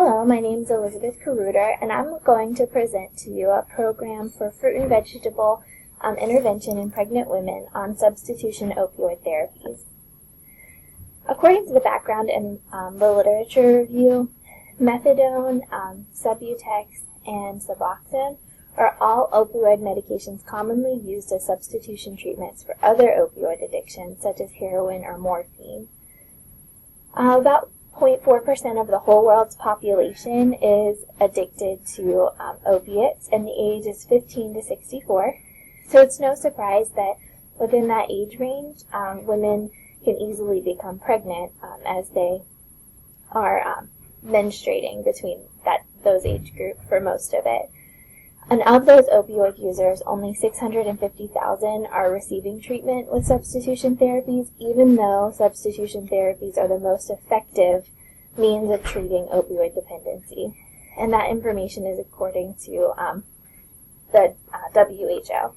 Hello, my name is Elizabeth Karuder, and I'm going to present to you a program for fruit and vegetable intervention in pregnant women on substitution opioid therapies. According to the background and the literature review, methadone, Subutex, and Suboxone are all opioid medications commonly used as substitution treatments for other opioid addictions, such as heroin or morphine. About 0.4% of the whole world's population is addicted to opiates, and the age is 15 to 64. So it's no surprise that within that age range, women can easily become pregnant as they are menstruating between those age group for most of it. And of those opioid users, only 650,000 are receiving treatment with substitution therapies, even though substitution therapies are the most effective means of treating opioid dependency. And that information is according to the WHO.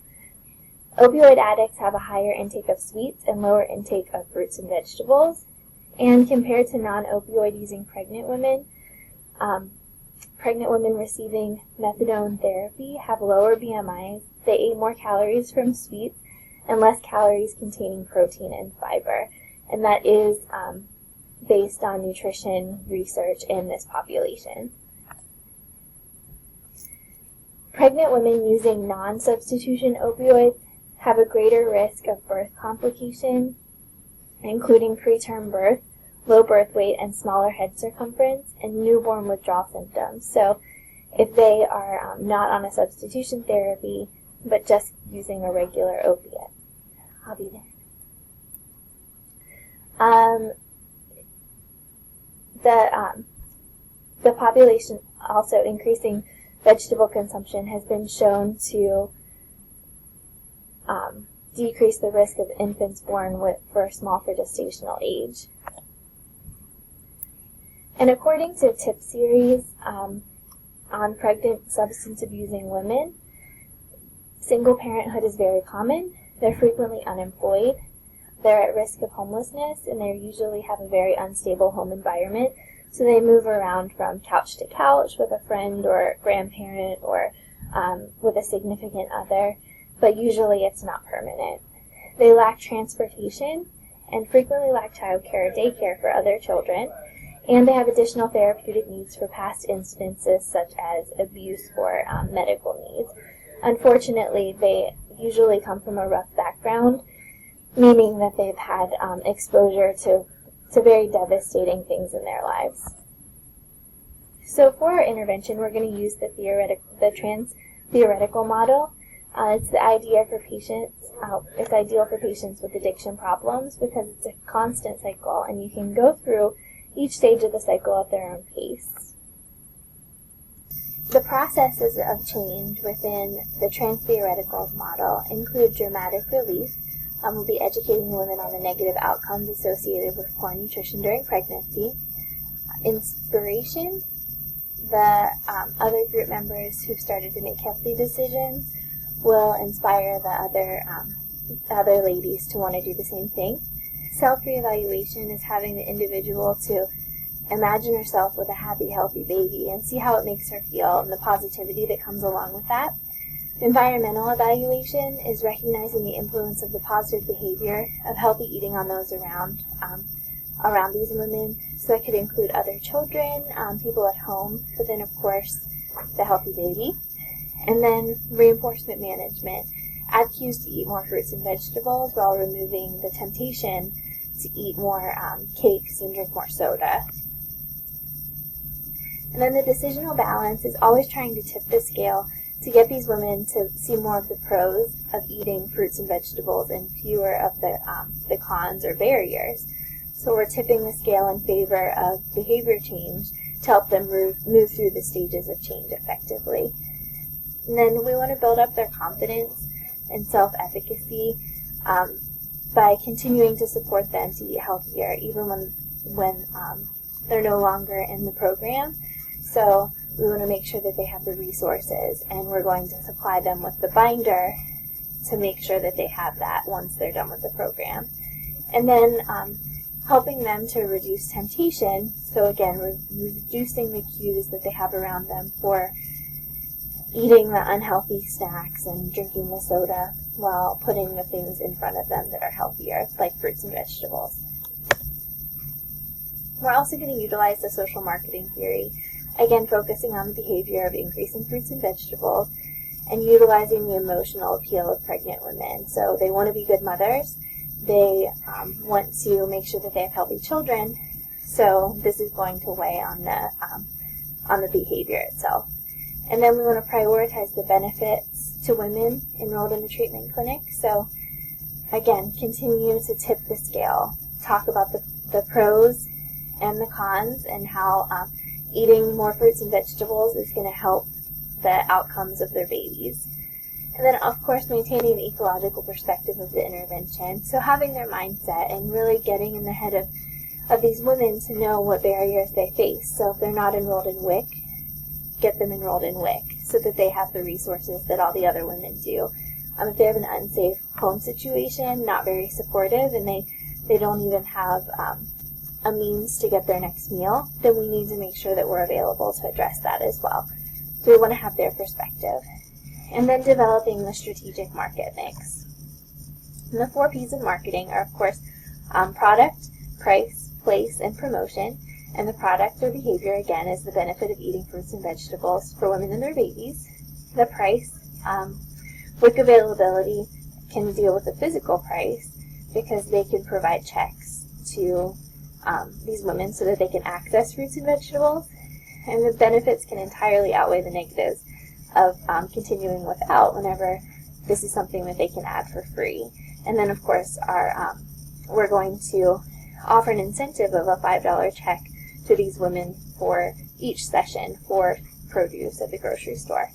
Opioid addicts have a higher intake of sweets and lower intake of fruits and vegetables. And compared to non-opioid using pregnant women receiving methadone therapy have lower BMIs, they ate more calories from sweets, and less calories containing protein and fiber. And that is based on nutrition research in this population. Pregnant women using non-substitution opioids have a greater risk of birth complications, including preterm birth, low birth weight, and smaller head circumference, and newborn withdrawal symptoms. So if they are not on a substitution therapy, but just using a regular opiate. I'll be there. The population also increasing vegetable consumption has been shown to decrease the risk of infants born for small for gestational age. And according to TIP series on pregnant substance abusing women, single parenthood is very common. They're frequently unemployed. They're at risk of homelessness, and they usually have a very unstable home environment. So they move around from couch to couch with a friend or grandparent or with a significant other, but usually it's not permanent. They lack transportation and frequently lack childcare or daycare for other children. And they have additional therapeutic needs for past incidences such as abuse or medical needs. Unfortunately, they usually come from a rough background, meaning that they've had exposure to very devastating things in their lives. So for our intervention, we're going to use the trans-theoretical model. It's ideal for patients with addiction problems because it's a constant cycle, and you can go through each stage of the cycle at their own pace. The processes of change within the trans-theoretical model include dramatic relief. We'll be educating women on the negative outcomes associated with poor nutrition during pregnancy. Inspiration, the other group members who've started to make healthy decisions will inspire the other ladies to want to do the same thing. Self-reevaluation is having the individual to imagine herself with a happy, healthy baby and see how it makes her feel and the positivity that comes along with that. Environmental evaluation is recognizing the influence of the positive behavior of healthy eating on those around these women. So that could include other children, people at home, but then of course the healthy baby. And then reinforcement management. Add cues to eat more fruits and vegetables while removing the temptation to eat more cakes and drink more soda. And then the decisional balance is always trying to tip the scale to get these women to see more of the pros of eating fruits and vegetables and fewer of the cons or barriers. So we're tipping the scale in favor of behavior change to help them move through the stages of change effectively. And then we want to build up their confidence and self-efficacy by continuing to support them to eat healthier, even when they're no longer in the program. So we want to make sure that they have the resources, and we're going to supply them with the binder to make sure that they have that once they're done with the program. And then helping them to reduce temptation. So again, reducing the cues that they have around them for eating the unhealthy snacks and drinking the soda while putting the things in front of them that are healthier, like fruits and vegetables. We're also going to utilize the social marketing theory, again focusing on the behavior of increasing fruits and vegetables and utilizing the emotional appeal of pregnant women. So they want to be good mothers. They want to make sure that they have healthy children. So this is going to weigh on the behavior itself. And then we want to prioritize the benefits to women enrolled in the treatment clinic. So again, continue to tip the scale. Talk about the pros and the cons and how eating more fruits and vegetables is going to help the outcomes of their babies. And then, of course, maintaining the ecological perspective of the intervention. So having their mindset and really getting in the head of these women to know what barriers they face. So if they're not enrolled in WIC, get them enrolled in WIC so that they have the resources that all the other women do. If they have an unsafe home situation, not very supportive, and they don't even have a means to get their next meal, then we need to make sure that we're available to address that as well. So we want to have their perspective. And then developing the strategic market mix. And the 4 P's of marketing are, of course, product, price, place, and promotion. And the product or behavior, again, is the benefit of eating fruits and vegetables for women and their babies. The price, WIC availability can deal with the physical price because they can provide checks to these women so that they can access fruits and vegetables. And the benefits can entirely outweigh the negatives of continuing without whenever this is something that they can add for free. And then, of course, we're going to offer an incentive of a $5 check to these women for each session for produce at the grocery store.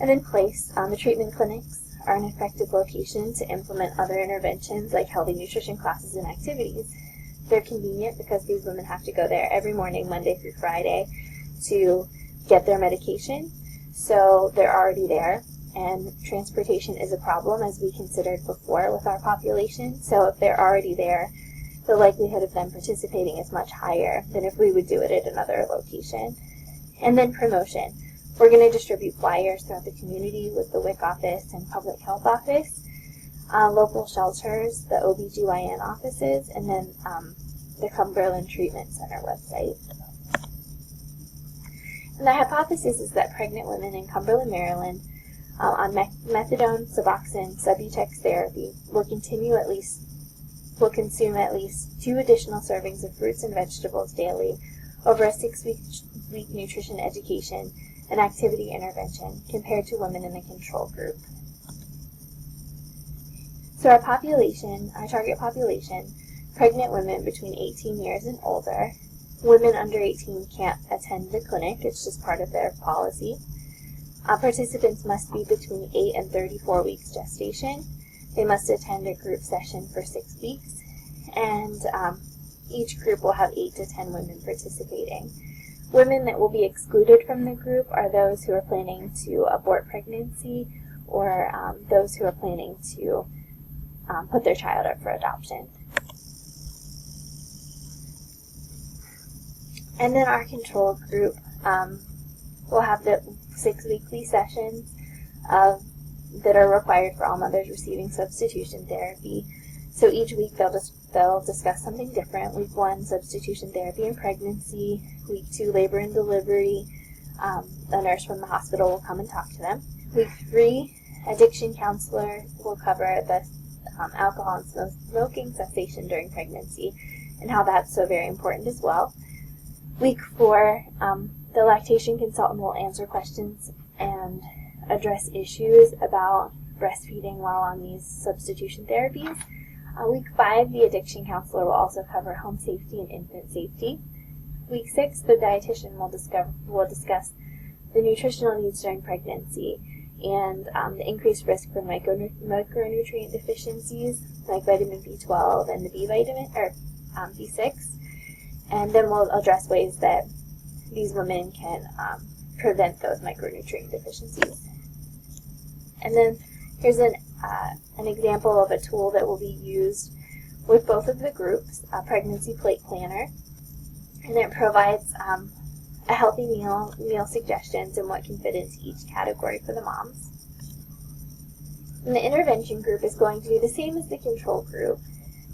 And then place, the treatment clinics are an effective location to implement other interventions like healthy nutrition classes and activities. They're convenient because these women have to go there every morning, Monday through Friday, to get their medication. So they're already there, and transportation is a problem, as we considered before with our population. So if they're already there, the likelihood of them participating is much higher than if we would do it at another location. And then promotion. We're going to distribute flyers throughout the community with the WIC office and public health office, local shelters, the OBGYN offices, and then the Cumberland Treatment Center website. And the hypothesis is that pregnant women in Cumberland, Maryland, on methadone, Suboxone, Subutex therapy will consume at least 2 additional servings of fruits and vegetables daily over a 6-week nutrition education and activity intervention compared to women in the control group. So our target population, pregnant women between 18 years and older. Women under 18 can't attend the clinic, it's just part of their policy. Participants must be between 8 and 34 weeks gestation. They must attend a group session for 6 weeks, and each group will have 8 to 10 women participating. Women that will be excluded from the group are those who are planning to abort pregnancy or those who are planning to put their child up for adoption. And then our control group will have the 6 weekly sessions that are required for all mothers receiving substitution therapy. So each week they'll discuss something different. Week 1, substitution therapy and pregnancy. Week 2, labor and delivery. A nurse from the hospital will come and talk to them. Week 3, addiction counselor will cover the alcohol and smoking cessation during pregnancy and how that's so very important as well. Week 4, the lactation consultant will answer questions and address issues about breastfeeding while on these substitution therapies. Week 5, the addiction counselor will also cover home safety and infant safety. Week 6, the dietitian will discuss the nutritional needs during pregnancy and the increased risk for micronutrient deficiencies like vitamin B12 and the B vitamin or B6. And then we'll address ways that these women can prevent those micronutrient deficiencies. And then here's an example of a tool that will be used with both of the groups a pregnancy plate planner, and it provides a healthy meal suggestions and what can fit into each category for the moms. And the intervention group is going to be the same as the control group,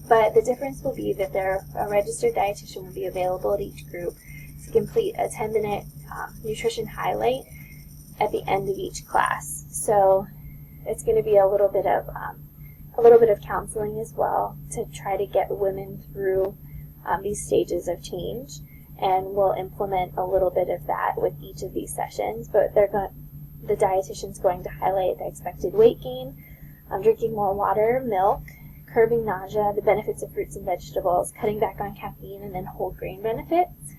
but the difference will be that a registered dietitian will be available at each group to complete a 10-minute nutrition highlight at the end of each class. So it's going to be a little bit of counseling as well to try to get women through these stages of change, and we'll implement a little bit of that with each of these sessions. But the dietitian's going to highlight the expected weight gain, drinking more water, milk, curbing nausea, the benefits of fruits and vegetables, cutting back on caffeine, and then whole grain benefits.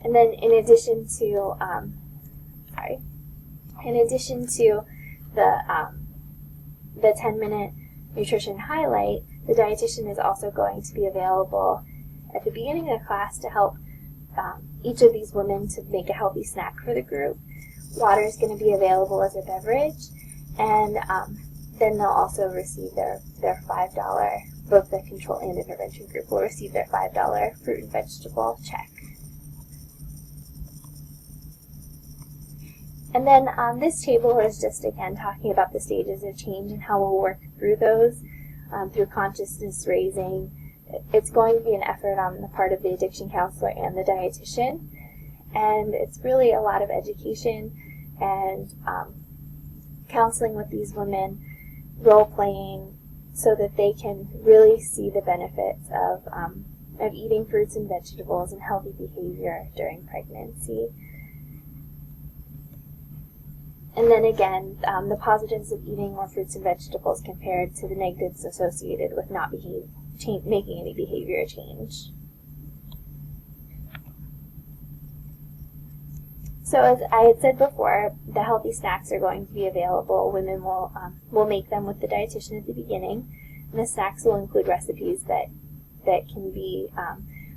And then in addition to the 10-minute nutrition highlight, the dietitian is also going to be available at the beginning of the class to help each of these women to make a healthy snack for the group. Water is going to be available as a beverage, and then they'll also receive their $5, both the control and intervention group will receive their $5 fruit and vegetable check. And then this table is just, again, talking about the stages of change and how we'll work through those through consciousness raising. It's going to be an effort on the part of the addiction counselor and the dietitian, and it's really a lot of education and counseling with these women, role-playing, so that they can really see the benefits of eating fruits and vegetables and healthy behavior during pregnancy. And then again, the positives of eating more fruits and vegetables compared to the negatives associated with not making any behavior change. So as I had said before, the healthy snacks are going to be available. Women will make them with the dietitian at the beginning. And the snacks will include recipes that can be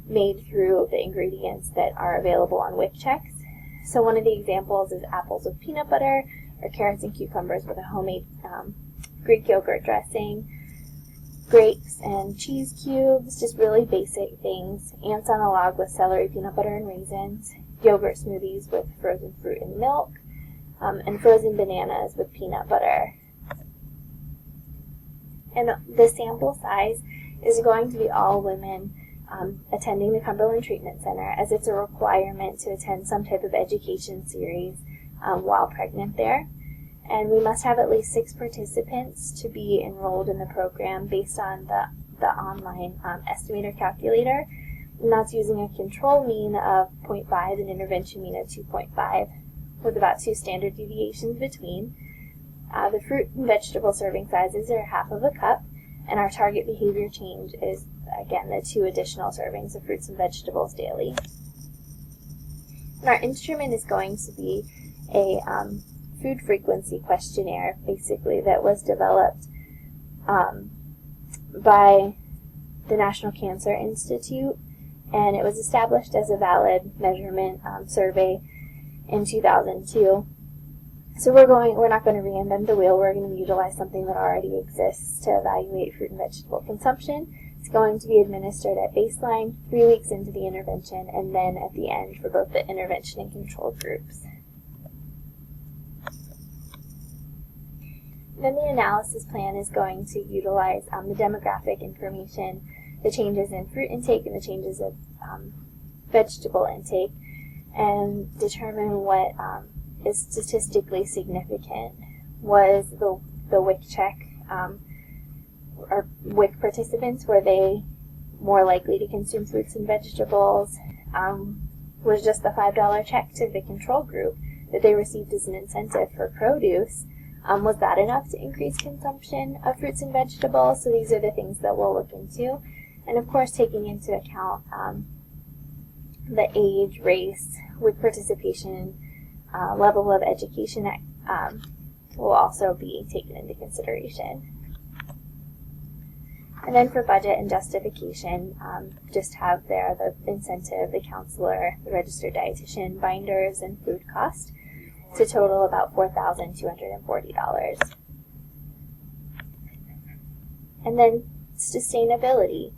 made through the ingredients that are available on WIC checks. So one of the examples is apples with peanut butter, or carrots and cucumbers with a homemade Greek yogurt dressing, grapes and cheese cubes, just really basic things, ants on a log with celery, peanut butter, and raisins, yogurt smoothies with frozen fruit and milk, and frozen bananas with peanut butter. And the sample size is going to be all women attending the Cumberland Treatment Center, as it's a requirement to attend some type of education series while pregnant there. And we must have at least 6 participants to be enrolled in the program based on the online estimator calculator. And that's using a control mean of 0.5 and intervention mean of 2.5, with about 2 standard deviations between. The fruit and vegetable serving sizes are half of a cup, and our target behavior change is, again, the 2 additional servings of fruits and vegetables daily. And our instrument is going to be a food frequency questionnaire, basically, that was developed by the National Cancer Institute, and it was established as a valid measurement survey in 2002. So we're not going to reinvent the wheel. We're going to utilize something that already exists to evaluate fruit and vegetable consumption. It's going to be administered at baseline, 3 weeks into the intervention, and then at the end for both the intervention and control groups. Then the analysis plan is going to utilize the demographic information, the changes in fruit intake and the changes of vegetable intake, and determine what is statistically significant. Was the WIC check or WIC participants, were they more likely to consume fruits and vegetables? Was just the $5 check to the control group that they received as an incentive for produce, was that enough to increase consumption of fruits and vegetables? So these are the things that we'll look into. And of course, taking into account the age, race, WIC participation, level of education will also be taken into consideration. And then for budget and justification, just have there the incentive, the counselor, the registered dietitian, binders, and food cost to total about $4,240. And then sustainability.